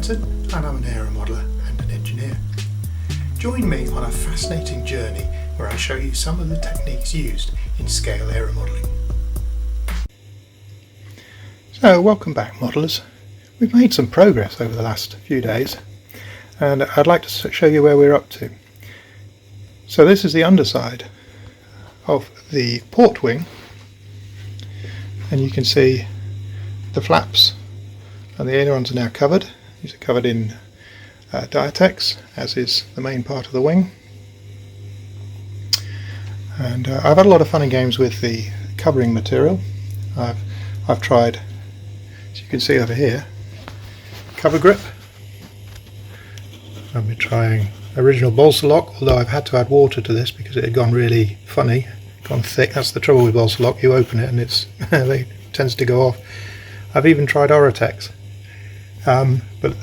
Burton and I'm an aeromodeller and an engineer. Join me on a fascinating journey where I show you some of the techniques used in scale aeromodelling. So welcome back, modellers. We've made some progress over the last few days and I'd like to show you where we're up to. So this is the underside of the port wing, and you can see the flaps and the ailerons are now covered. These are covered in Diatex, as is the main part of the wing. And I've had a lot of fun and games with the covering material. I've tried, as you can see over here, cover grip. I've been trying original balsa lock, although I've had to add water to this because it had gone really funny, gone thick. That's the trouble with balsa lock, you open it and it tends to go off. I've even tried Diatex, but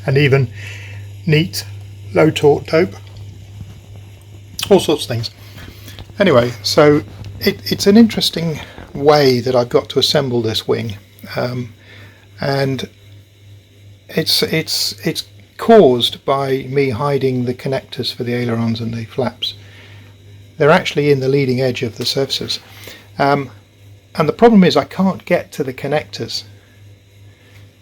and even neat low torque dope, all sorts of things. Anyway, so it's an interesting way that I've got to assemble this wing, and it's caused by me hiding the connectors for the ailerons and the flaps. They're actually in the leading edge of the surfaces, and the problem is I can't get to the connectors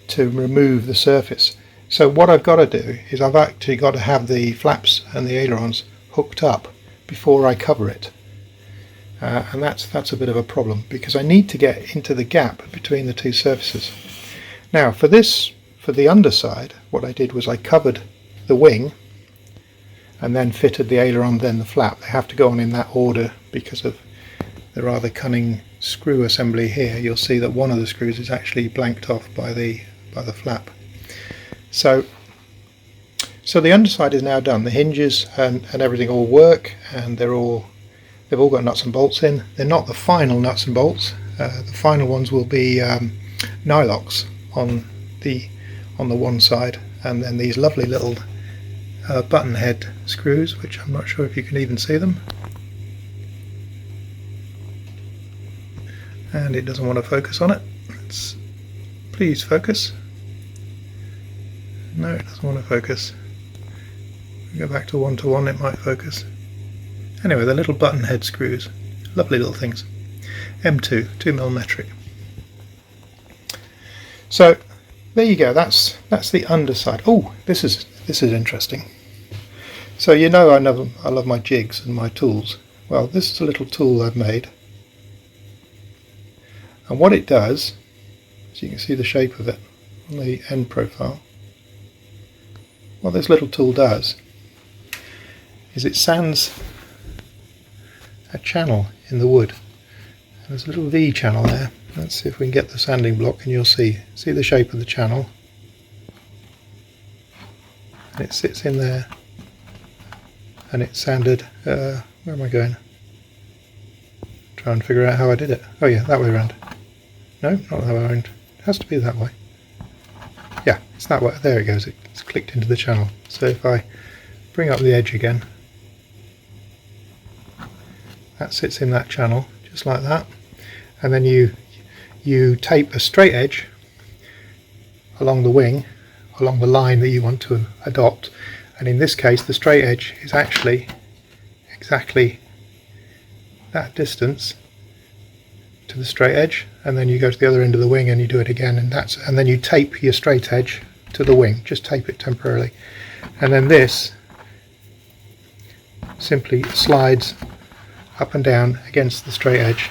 to remove the surface. So what I've got to do is I've actually got to have the flaps and the ailerons hooked up before I cover it, and that's a bit of a problem because I need to get into the gap between the two surfaces. Now for the underside, what I did was I covered the wing and then fitted the aileron, then the flap. They have to go on in that order because of the rather cunning screw assembly here. You'll see that one of the screws is actually blanked off by the flap. So the underside is now done. The hinges and everything all work, and they've all got nuts and bolts in. They're not the final nuts and bolts. The final ones will be nylox on the one side, and then these lovely little button head screws, which I'm not sure if you can even see them. And it doesn't want to focus on it. Please focus. No, it doesn't want to focus. Go back to 1:1, it might focus. Anyway, the little button head screws, lovely little things. M2, 2mm metric. So there you go. That's the underside. Oh, this is interesting. So you know I love my jigs and my tools. Well, this is a little tool I've made, and what it does, so you can see the shape of it on the end profile. What this little tool does is it sands a channel in the wood. And there's a little V channel there. Let's see if we can get the sanding block, and you'll see the shape of the channel. And it sits in there, and it's sanded. Where am I going? Try and figure out how I did it. Oh yeah, that way around. No, not that way around. It has to be that way. Yeah, it's that way. There it goes. It's clicked into the channel. So if I bring up the edge again, that sits in that channel just like that, and then you tape a straight edge along the wing, along the line that you want to adopt, and in this case the straight edge is actually exactly that distance to the straight edge, and then you go to the other end of the wing and you do it again, and then you tape your straight edge to the wing, just tape it temporarily, and then this simply slides up and down against the straight edge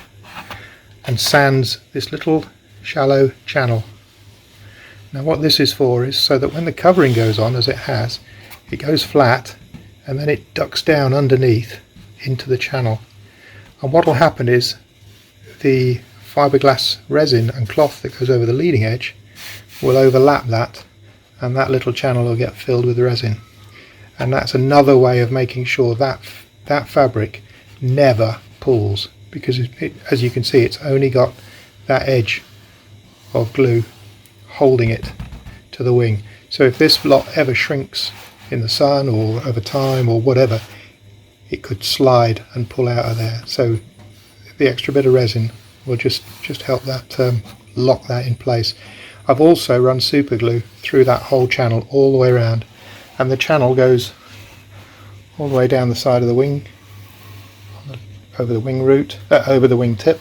and sands this little shallow channel. Now what this is for is so that when the covering goes on, as it has, it goes flat and then it ducks down underneath into the channel, and what will happen is the fiberglass resin and cloth that goes over the leading edge will overlap that, and that little channel will get filled with resin. And that's another way of making sure that fabric never pulls, because as you can see, it's only got that edge of glue holding it to the wing. So if this lot ever shrinks in the sun or over time or whatever, it could slide and pull out of there. So the extra bit of resin will just help that lock that in place. I've also run super glue through that whole channel all the way around, and the channel goes all the way down the side of the wing, over the wing root, over the wing tip,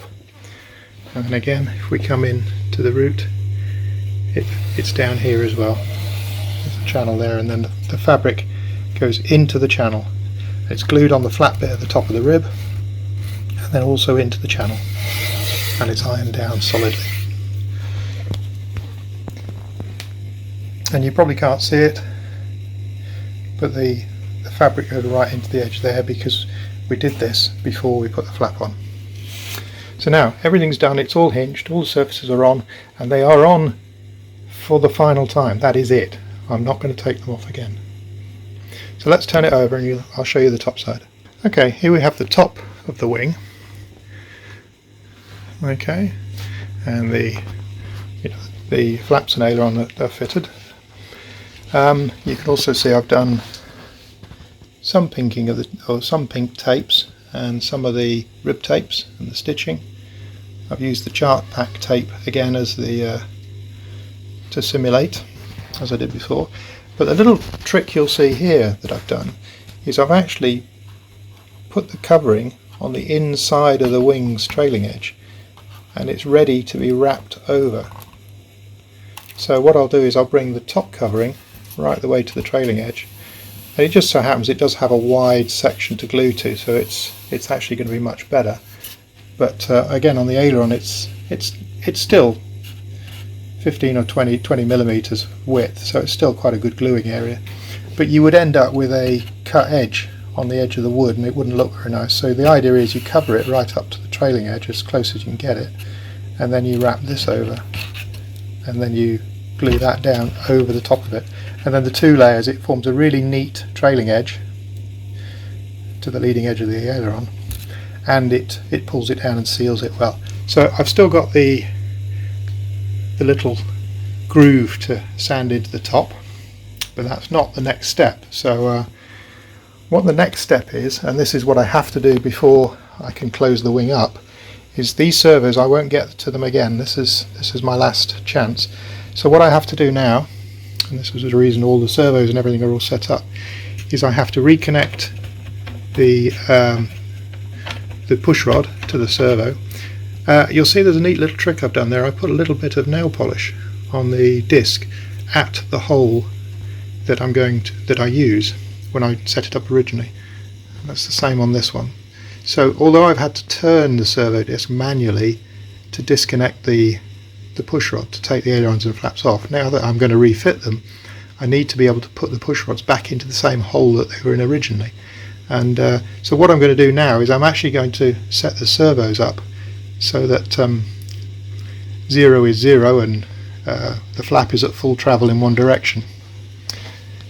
and then again if we come in to the root, it's down here as well. There's a channel there, and then the fabric goes into the channel. It's glued on the flat bit at the top of the rib, and then also into the channel, and it's ironed down solidly. And you probably can't see it, but the fabric goes right into the edge there because we did this before we put the flap on. So now everything's done, it's all hinged, all the surfaces are on, and they are on for the final time. That is it. I'm not going to take them off again. So let's turn it over and I'll show you the top side. Okay, here we have the top of the wing. Okay, and the flaps and aileron that are fitted. You can also see I've done some pinking of some pink tapes and some of the rib tapes and the stitching. I've used the chart pack tape again as the to simulate, as I did before. But the little trick you'll see here that I've done is I've actually put the covering on the inside of the wing's trailing edge, and it's ready to be wrapped over. So what I'll do is I'll bring the top covering right the way to the trailing edge, and it just so happens it does have a wide section to glue to, so it's actually going to be much better. But again, on the aileron it's still 15 or 20 millimeters width, so it's still quite a good gluing area, but you would end up with a cut edge on the edge of the wood and it wouldn't look very nice. So the idea is you cover it right up to the trailing edge as close as you can get it, and then you wrap this over, and then you glue that down over the top of it, and then the two layers, it forms a really neat trailing edge to the leading edge of the aileron, and it pulls it down and seals it well. So I've still got the little groove to sand into the top, but that's not the next step. So what the next step is, and this is what I have to do before I can close the wing up, is these servos, I won't get to them again. This is my last chance. So what I have to do now, and this was the reason all the servos and everything are all set up, is I have to reconnect the push rod to the servo. You'll see there's a neat little trick I've done there. I put a little bit of nail polish on the disc at the hole that I use when I set it up originally. And that's the same on this one. So although I've had to turn the servo disc manually to disconnect the push rod to take the ailerons and flaps off, now that I'm going to refit them, I need to be able to put the push rods back into the same hole that they were in originally. And so what I'm going to do now is I'm actually going to set the servos up so that 0 is 0 and the flap is at full travel in one direction.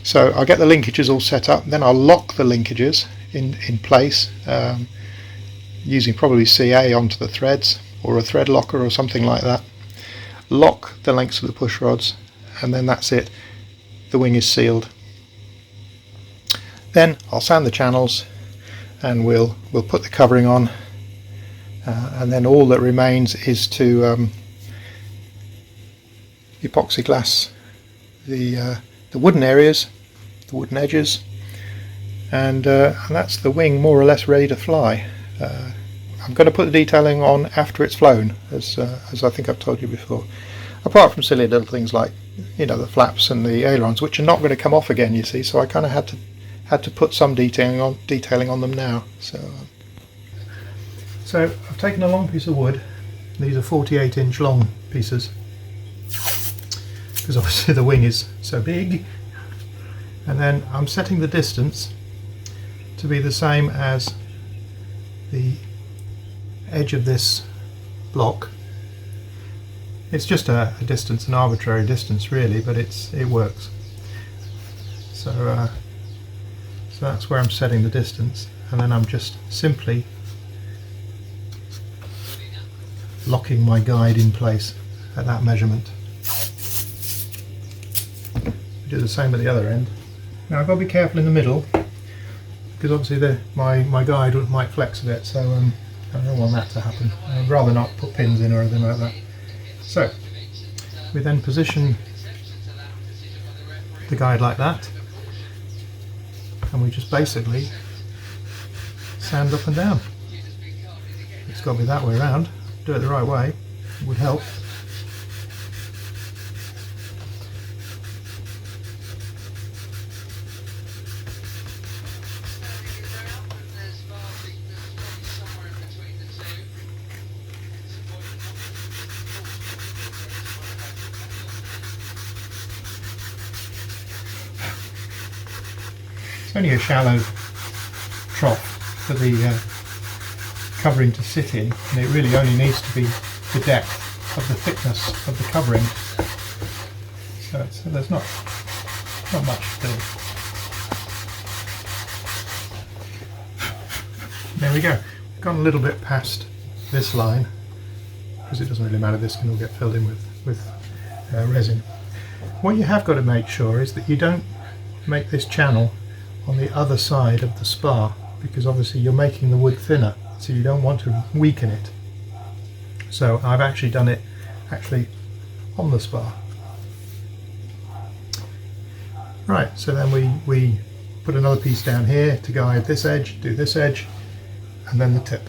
So I'll get the linkages all set up, then I'll lock the linkages in place using probably CA onto the threads or a thread locker or something like that. Lock the lengths of the push rods, and then that's it. The wing is sealed. Then I'll sand the channels and we'll put the covering on, and then all that remains is to epoxy glass the wooden areas, the wooden edges, and that's the wing more or less ready to fly. I'm going to put the detailing on after it's flown, as I think I've told you before. Apart from silly little things like, the flaps and the ailerons, which are not going to come off again, you see. So I kind of had to put some detailing on them now. So I've taken a long piece of wood. These are 48-inch long pieces, because obviously the wing is so big. And then I'm setting the distance to be the same as the edge of this block. It's just a distance, an arbitrary distance really, but it works. So that's where I'm setting the distance, and then I'm just simply locking my guide in place at that measurement. Do the same at the other end. Now I've got to be careful in the middle, because obviously my guide might flex a bit, so I don't want that to happen. I'd rather not put pins in or anything like that. So We then position the guide like that, and we just basically sand up and down. It's got to be that way around. Do it the right way, it would help. It's only a shallow trough for the covering to sit in, and it really only needs to be the depth of the thickness of the covering. So there's not much to do. There we go. We've gone a little bit past this line, because it doesn't really matter, this can all get filled in with resin. What you have got to make sure is that you don't make this channel on the other side of the spar, because obviously you're making the wood thinner, so you don't want to weaken it. So I've actually done it on the spar. Right, so then we put another piece down here to guide this edge, do this edge, and then the tip.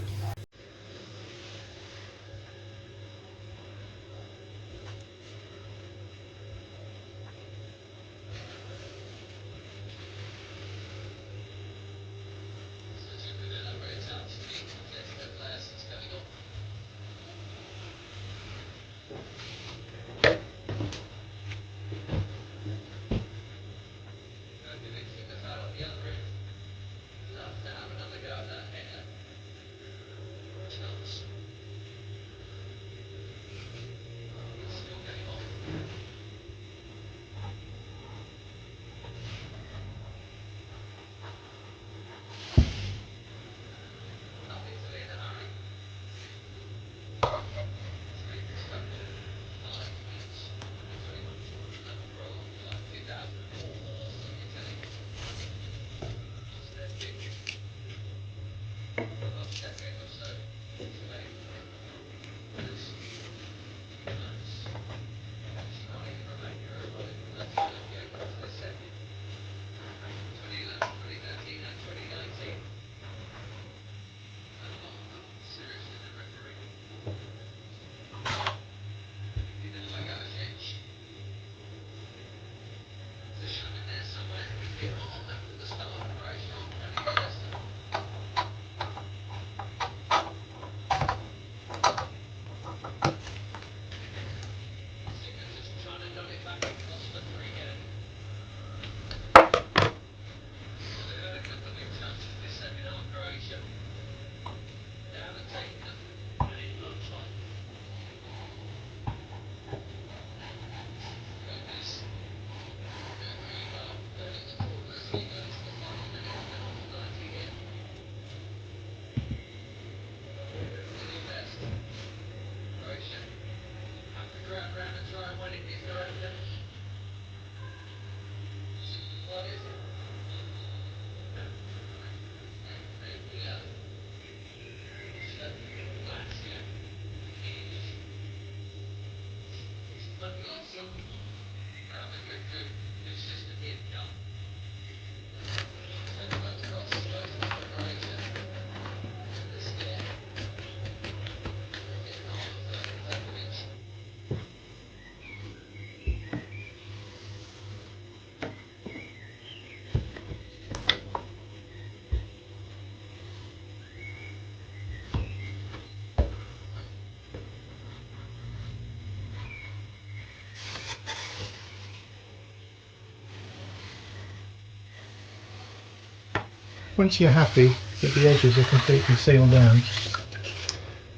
Once you're happy that the edges are completely sealed down,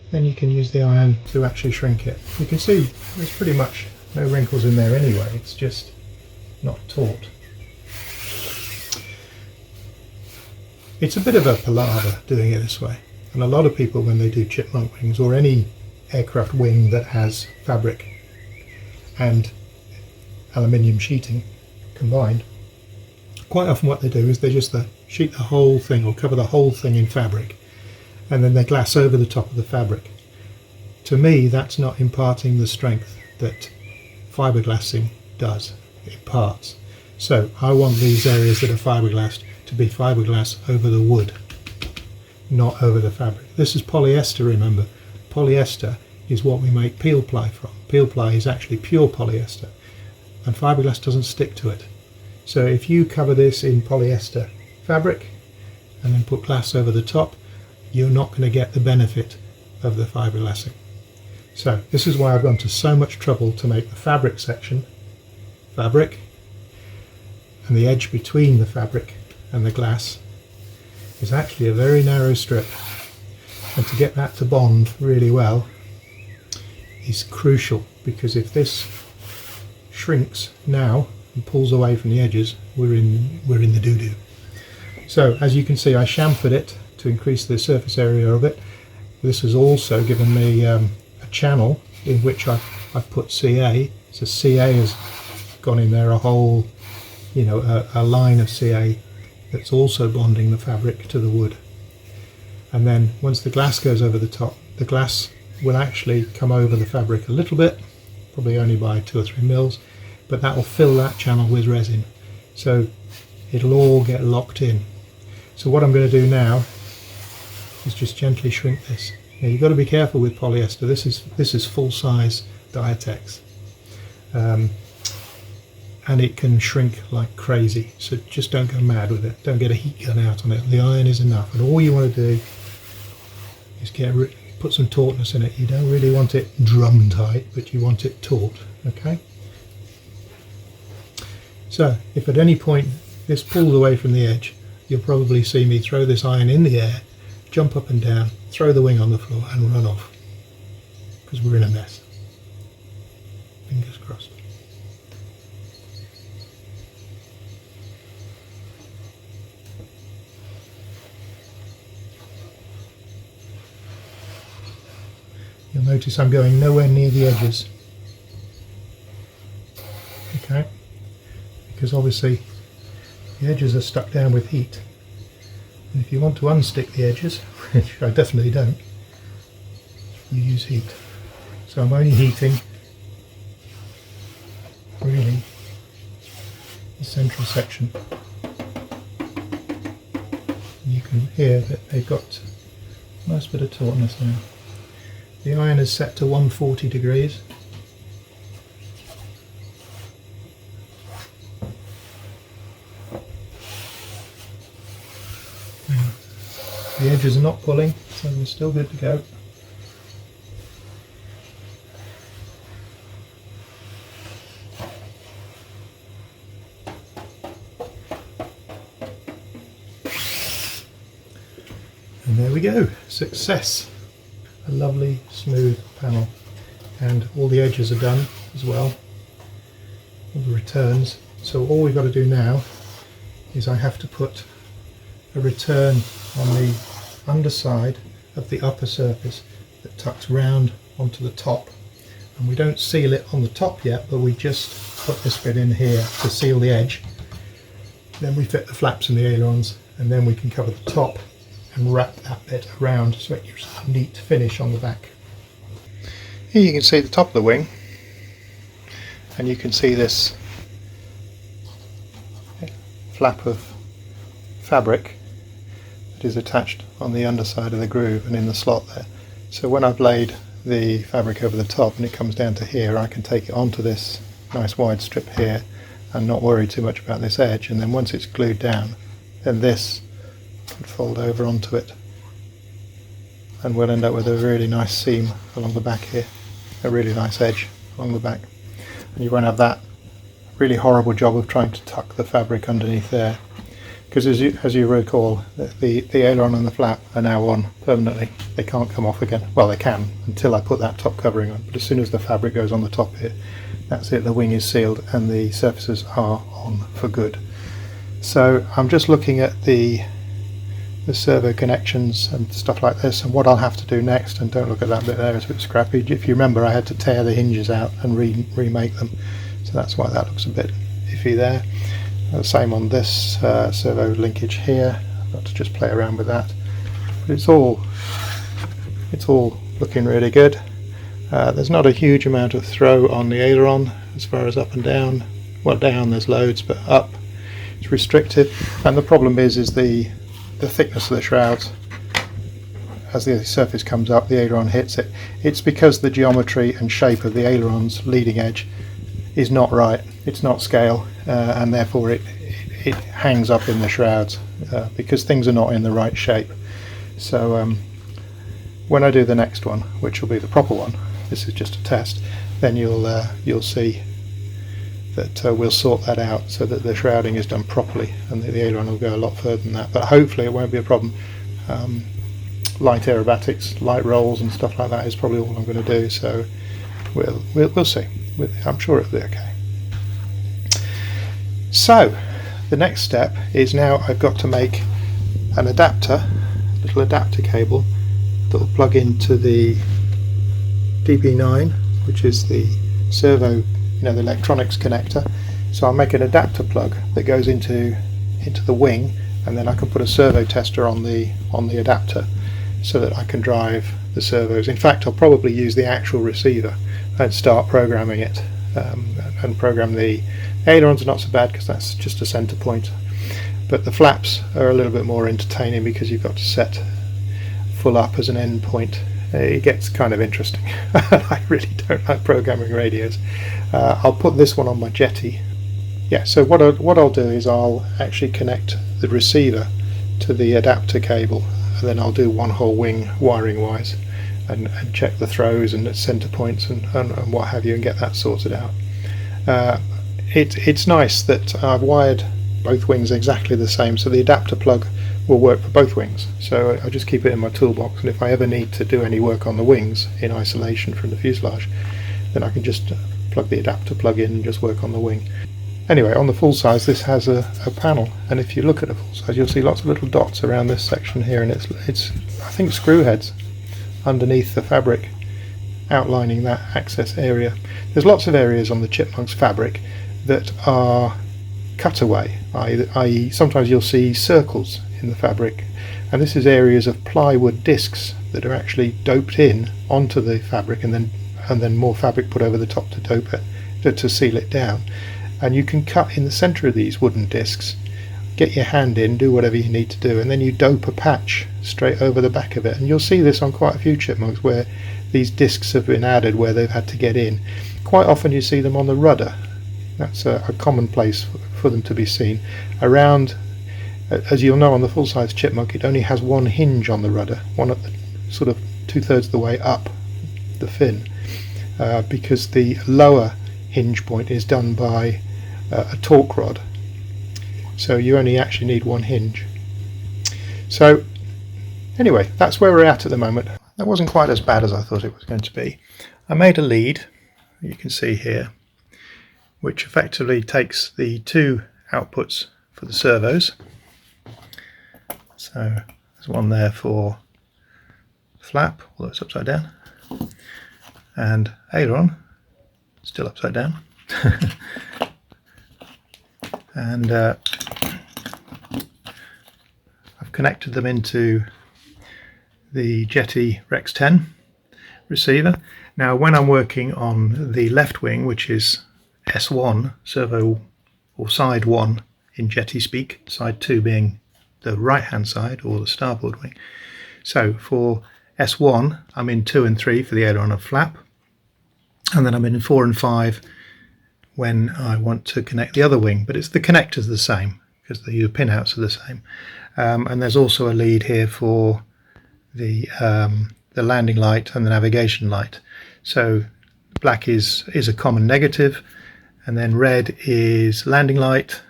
then you can use the iron to actually shrink it. You can see there's pretty much no wrinkles in there anyway, it's just not taut. It's a bit of a palaver doing it this way, and a lot of people, when they do chipmunk wings or any aircraft wing that has fabric and aluminium sheeting combined, quite often what they do is they just sheet the whole thing or cover the whole thing in fabric, and then they glass over the top of the fabric. To me, that's not imparting the strength that fiberglassing does. It parts. So I want these areas that are fiberglassed to be fiberglass over the wood, not over the fabric. This is polyester, remember. Polyester is what we make peel ply from. Peel ply is actually pure polyester, and fiberglass doesn't stick to it. So if you cover this in polyester fabric and then put glass over the top, you're not going to get the benefit of the fiberglassing. So this is why I've gone to so much trouble to make the fabric section fabric, and the edge between the fabric and the glass is actually a very narrow strip, and to get that to bond really well is crucial, because if this shrinks now and pulls away from the edges, we're in the doo-doo. So as you can see, I chamfered it to increase the surface area of it. This has also given me a channel in which I've put CA. So CA has gone in there, a whole, a line of CA that's also bonding the fabric to the wood. And then once the glass goes over the top, the glass will actually come over the fabric a little bit, probably only by 2 or 3 mils, but that will fill that channel with resin. So it'll all get locked in. So what I'm going to do now is just gently shrink this. Now you've got to be careful with polyester. This is full size Diatex, and it can shrink like crazy. So just don't go mad with it. Don't get a heat gun out on it. The iron is enough, and all you want to do is put some tautness in it. You don't really want it drum tight, but you want it taut. Okay. So if at any point this pulls away from the edge, you'll probably see me throw this iron in the air, jump up and down, throw the wing on the floor and run off, because we're in a mess. Fingers crossed. You'll notice I'm going nowhere near the edges. Okay, because obviously the edges are stuck down with heat, and if you want to unstick the edges, which I definitely don't, you use heat. So I'm only heating really the central section. And you can hear that they've got a nice bit of tautness now. The iron is set to 140 degrees. The edges are not pulling, so we're still good to go. And there we go, success! A lovely smooth panel, and all the edges are done as well, all the returns. So all we've got to do now is I have to put a return on the underside of the upper surface that tucks round onto the top, and we don't seal it on the top yet, but we just put this bit in here to seal the edge. Then we fit the flaps and the ailerons, and then we can cover the top and wrap that bit around so it gives a neat finish on the back. Here you can see the top of the wing, and you can see this flap of fabric that is attached on the underside of the groove and in the slot there. So when I've laid the fabric over the top and it comes down to here, I can take it onto this nice wide strip here and not worry too much about this edge, and then once it's glued down, then this would fold over onto it, and we'll end up with a really nice seam along the back here, a really nice edge along the back, and you won't have that really horrible job of trying to tuck the fabric underneath there, because as you recall, the aileron and the flap are now on permanently. They can't come off again. Well, they can until I put that top covering on, but as soon as the fabric goes on the top here, that's it, the wing is sealed and the surfaces are on for good. So I'm just looking at the servo connections and stuff like this, and what I'll have to do next, and don't look at that bit there, it's a bit scrappy. If you remember, I had to tear the hinges out and remake them, so that's why that looks a bit iffy there. Same on this servo linkage here. I've got to just play around with that, but it's all looking really good. There's not a huge amount of throw on the aileron as far as up and down. Well, down there's loads, but up it's restricted. And the problem is the thickness of the shrouds. As the surface comes up, the aileron hits it. It's because the geometry and shape of the aileron's leading edge is not right. It's not scale, and therefore it hangs up in the shrouds because things are not in the right shape. So when I do the next one, which will be the proper one, this is just a test, then you'll see that we'll sort that out so that the shrouding is done properly, and the aileron will go a lot further than that. But hopefully it won't be a problem. Light aerobatics, light rolls and stuff like that is probably all I'm going to do, so we'll see. I'm sure it'll be okay. So the next step is now I've got to make an adapter, little adapter cable that will plug into the DB9, which is the servo, the electronics connector. So I'll make an adapter plug that goes into the wing, and then I can put a servo tester on the adapter so that I can drive the servos. In fact, I'll probably use the actual receiver and start programming it, and program the ailerons are not so bad because that's just a center point, but the flaps are a little bit more entertaining because you've got to set full up as an end point. It gets kind of interesting. I really don't like programming radios. I'll put this one on my Jetty. Yeah, so what I'll do is I'll actually connect the receiver to the adapter cable, and then I'll do one whole wing wiring wise and check the throws and the center points and what have you, and get that sorted out. It's nice that I've wired both wings exactly the same, so the adapter plug will work for both wings. So I just keep it in my toolbox, and if I ever need to do any work on the wings in isolation from the fuselage, then I can just plug the adapter plug in and just work on the wing. Anyway, on the full size this has a panel, and if you look at the full size you'll see lots of little dots around this section here, and it's I think screw heads underneath the fabric outlining that access area. There's lots of areas on the Chipmunk's fabric that are cutaway, i.e. sometimes you'll see circles in the fabric, and this is areas of plywood discs that are actually doped in onto the fabric, and then more fabric put over the top to dope it, to seal it down. And you can cut in the center of these wooden discs, get your hand in, do whatever you need to do, and then you dope a patch straight over the back of it. And you'll see this on quite a few Chipmunks where these discs have been added where they've had to get in. Quite often you see them on the rudder. That's a common place for them to be seen. Around, as you'll know on the full-size Chipmunk, it only has one hinge on the rudder, one at the sort of 2/3 of the way up the fin, because the lower hinge point is done by a torque rod, so you only actually need one hinge. So anyway, that's where we're at the moment. That wasn't quite as bad as I thought it was going to be. I made a lead, you can see here, which effectively takes the two outputs for the servos. So there's one there for flap, although it's upside down, and aileron, still upside down. And I've connected them into the Jetty Rex 10 receiver. Now when I'm working on the left wing, which is S1, servo or side 1 in Jetty speak, side 2 being the right hand side or the starboard wing. So for S1 I'm in 2 and 3 for the aileron and flap, and then I'm in 4 and 5 when I want to connect the other wing, but it's the connectors the same because the pinouts are the same. And there's also a lead here for the landing light and the navigation light. So black is a common negative, and then red is landing light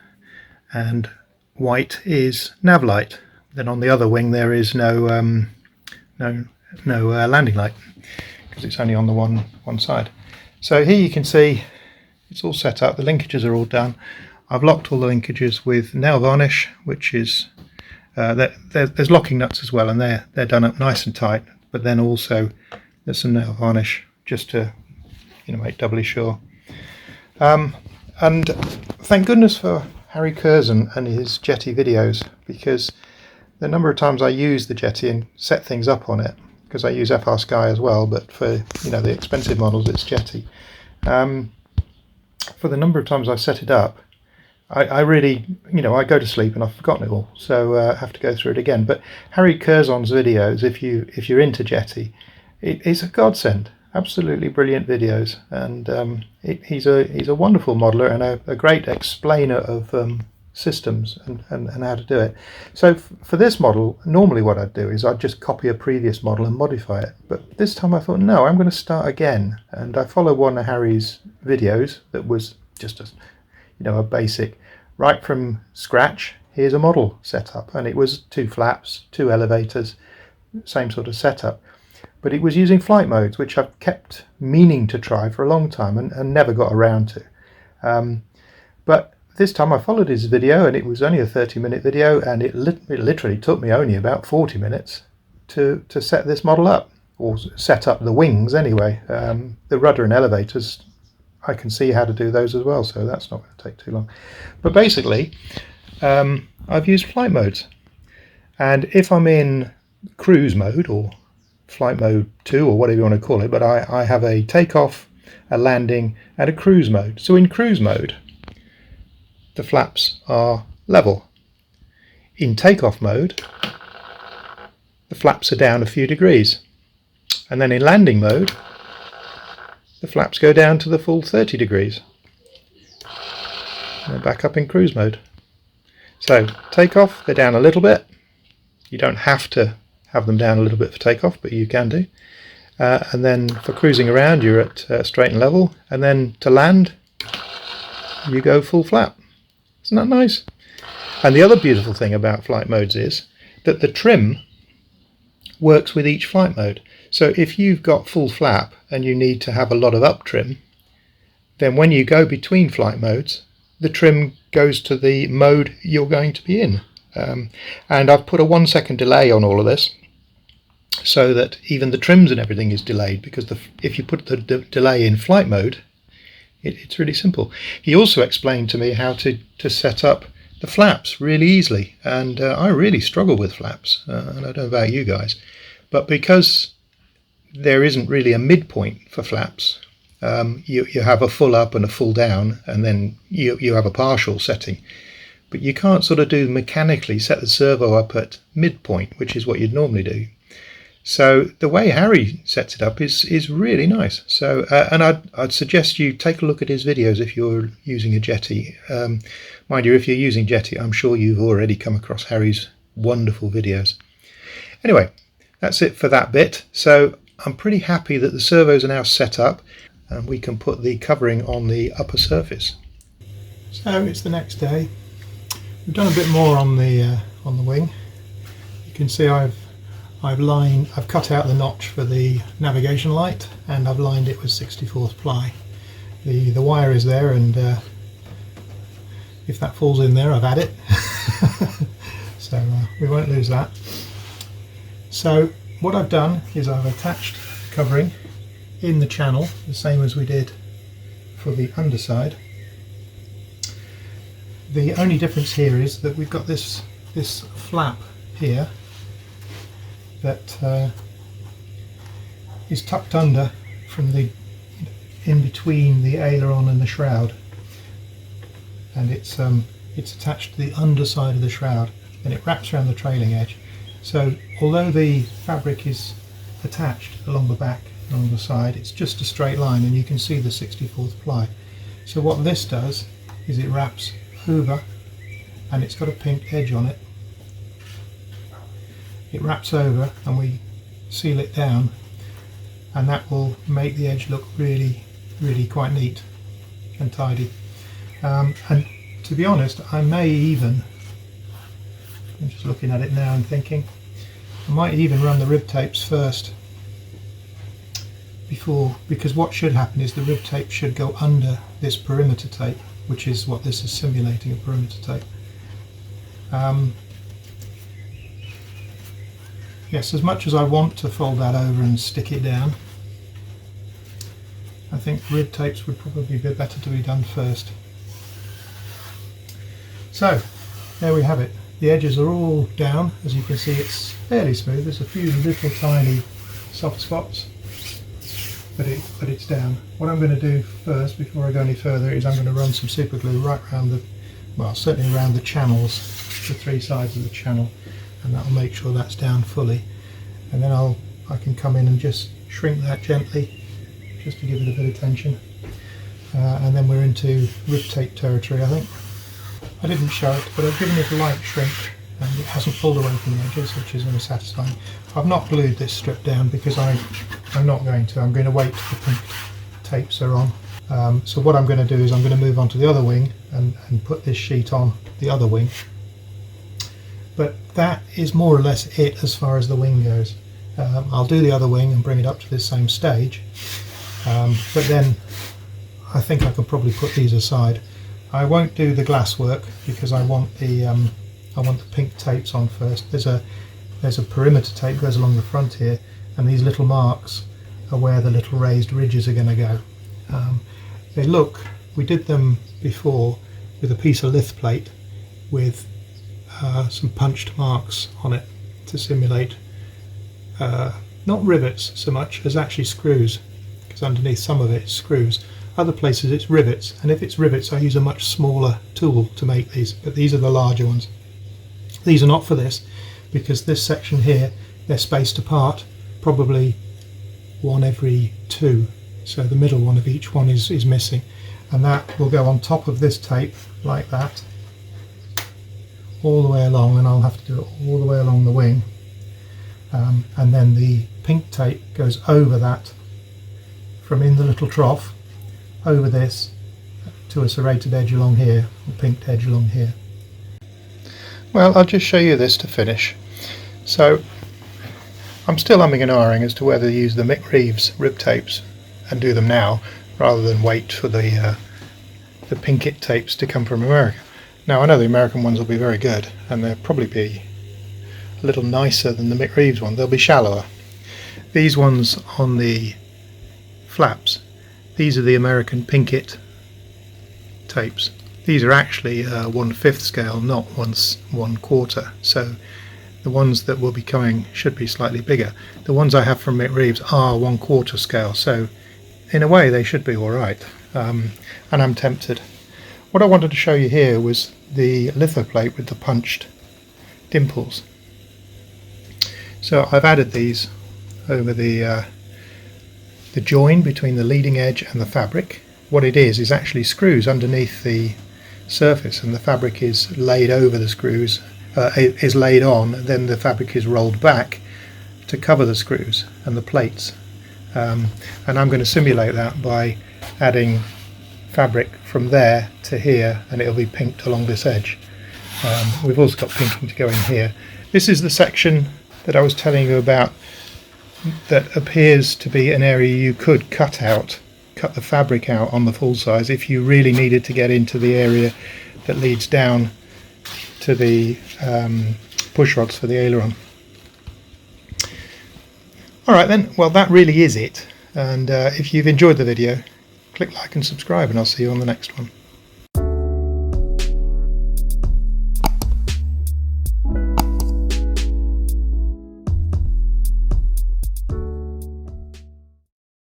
and white is nav light. Then on the other wing there is no landing light because it's only on the one side. So here you can see it's all set up, the linkages are all done. I've locked all the linkages with nail varnish, which is there's locking nuts as well, and they're done up nice and tight, but then also there's some nail varnish just to make doubly sure. And thank goodness for Harry Curzon and his Jetty videos, because the number of times I use the Jetty and set things up on it because I use FR Sky as well, but for the expensive models it's Jetty. For the number of times I've set it up, I really, I go to sleep and I've forgotten it all, so I have to go through it again. But Harry Curzon's videos, if you're into Jetty, it's a godsend. Absolutely brilliant videos, and he's a wonderful modeler and a great explainer of systems and how to do it. So for this model, normally what I'd do is I'd just copy a previous model and modify it. But this time I thought, no, I'm going to start again, and I followed one of Harry's videos that was just a basic, right from scratch. Here's a model setup, and it was 2 flaps, 2 elevators, same sort of setup. But it was using flight modes, which I've kept meaning to try for a long time and never got around to. But this time I followed his video, and it was only a 30-minute video, and it literally took me only about 40 minutes to set this model up, or set up the wings anyway. The rudder and elevators, I can see how to do those as well, so that's not going to take too long. But basically, I've used flight modes, and if I'm in cruise mode or flight mode 2 or whatever you want to call it, but I have a takeoff, a landing and a cruise mode. So in cruise mode, the flaps are level. In takeoff mode, the flaps are down a few degrees, and then in landing mode the flaps go down to the full 30 degrees, and then back up in cruise mode. So takeoff, they're down a little bit. You don't have to have them down a little bit for takeoff, but you can do. And then for cruising around, you're at straight and level, and then to land you go full flap. Isn't that nice? And the other beautiful thing about flight modes is that the trim works with each flight mode. So if you've got full flap and you need to have a lot of up trim, then when you go between flight modes, the trim goes to the mode you're going to be in. And I've put a 1 second delay on all of this, so that even the trims and everything is delayed, because if you put the delay in flight mode, it's really simple. He also explained to me how to set up the flaps really easily, and I really struggle with flaps, and I don't know about you guys, but because there isn't really a midpoint for flaps, you have a full up and a full down, and then you have a partial setting, but you can't sort of do mechanically set the servo up at midpoint, which is what you'd normally do. So the way Harry sets it up is really nice. So and I'd suggest you take a look at his videos if you're using a Jetty. Mind you, if you're using Jetty, I'm sure you've already come across Harry's wonderful videos. Anyway, that's it for that bit. So I'm pretty happy that the servos are now set up, and we can put the covering on the upper surface. So it's the next day. We've done a bit more on the wing. You can see I've cut out the notch for the navigation light, and I've lined it with 64th ply. The wire is there, and if that falls in there, I've had it. So we won't lose that. So what I've done is I've attached the covering in the channel, the same as we did for the underside. The only difference here is that we've got this flap here that is tucked under from the in between the aileron and the shroud, and it's attached to the underside of the shroud, and it wraps around the trailing edge. So although the fabric is attached along the back and along the side, it's just a straight line, and you can see the 64th ply. So what this does is it wraps over, and it's got a pink edge on it. It wraps over and we seal it down, and that will make the edge look really quite neat and tidy. And to be honest, I may even, I'm just looking at it now and thinking, I might even run the rib tapes first before, because what should happen is the rib tape should go under this perimeter tape, which is what this is simulating, a perimeter tape. Yes, as much as I want to fold that over and stick it down, I think rib tapes would probably be better to be done first. So there we have it. The edges are all down. As you can see, it's fairly smooth. There's a few little tiny soft spots, but it's down. What I'm going to do first, before I go any further, is I'm going to run some super glue right around the, well, certainly around the channels, the three sides of the channel, and that'll make sure that's down fully. And then I can come in and just shrink that gently, just to give it a bit of tension. And then we're into rib tape territory, I think. I didn't show it, but I've given it a light shrink, and it hasn't pulled away from the edges, which is very satisfying. I've not glued this strip down because I'm not going to. I'm going to wait till the pink tapes are on. So what I'm going to do is I'm going to move on to the other wing and put this sheet on the other wing. But that is more or less it as far as the wing goes. I'll do the other wing and bring it up to this same stage, but then I think I can probably put these aside. I won't do the glass work because I want the pink tapes on first. There's a perimeter tape goes along the front here, and these little marks are where the little raised ridges are going to go. We did them before with a piece of lith plate with some punched marks on it to simulate not rivets so much as actually screws, because underneath some of it is screws. Other places it's rivets, and if it's rivets I use a much smaller tool to make these, but these are the larger ones. These are not for this, because this section here, they're spaced apart, probably one every two, so the middle one of each one is missing, and that will go on top of this tape like that all the way along, and I'll have to do it all the way along the wing, and then the pink tape goes over that from in the little trough over this to a serrated edge along here, a pinked edge along here. Well, I'll just show you this to finish. So I'm still umming and ahhing as to whether to use the Mick Reeves rib tapes and do them now rather than wait for the Pinkett tapes to come from America. Now I know the American ones will be very good, and they'll probably be a little nicer than the Mick Reeves one. They'll be shallower. These ones on the flaps, these are the American Pinkett tapes. These are actually 1/5 scale, not 1/4, so the ones that will be coming should be slightly bigger. The ones I have from Mick Reeves are 1/4 scale, so in a way they should be alright, and I'm tempted. What I wanted to show you here was the lithoplate with the punched dimples. So I've added these over the join between the leading edge and the fabric. What it is actually screws underneath the surface, and the fabric is laid over the screws, is laid on, then the fabric is rolled back to cover the screws and the plates. And I'm going to simulate that by adding fabric from there to here, and it'll be pinked along this edge. We've also got pinking to go in here. This is the section that I was telling you about that appears to be an area you could cut the fabric out on the full size if you really needed to get into the area that leads down to the push rods for the aileron. Alright then, well that really is it, and if you've enjoyed the video, click like and subscribe, and I'll see you on the next one.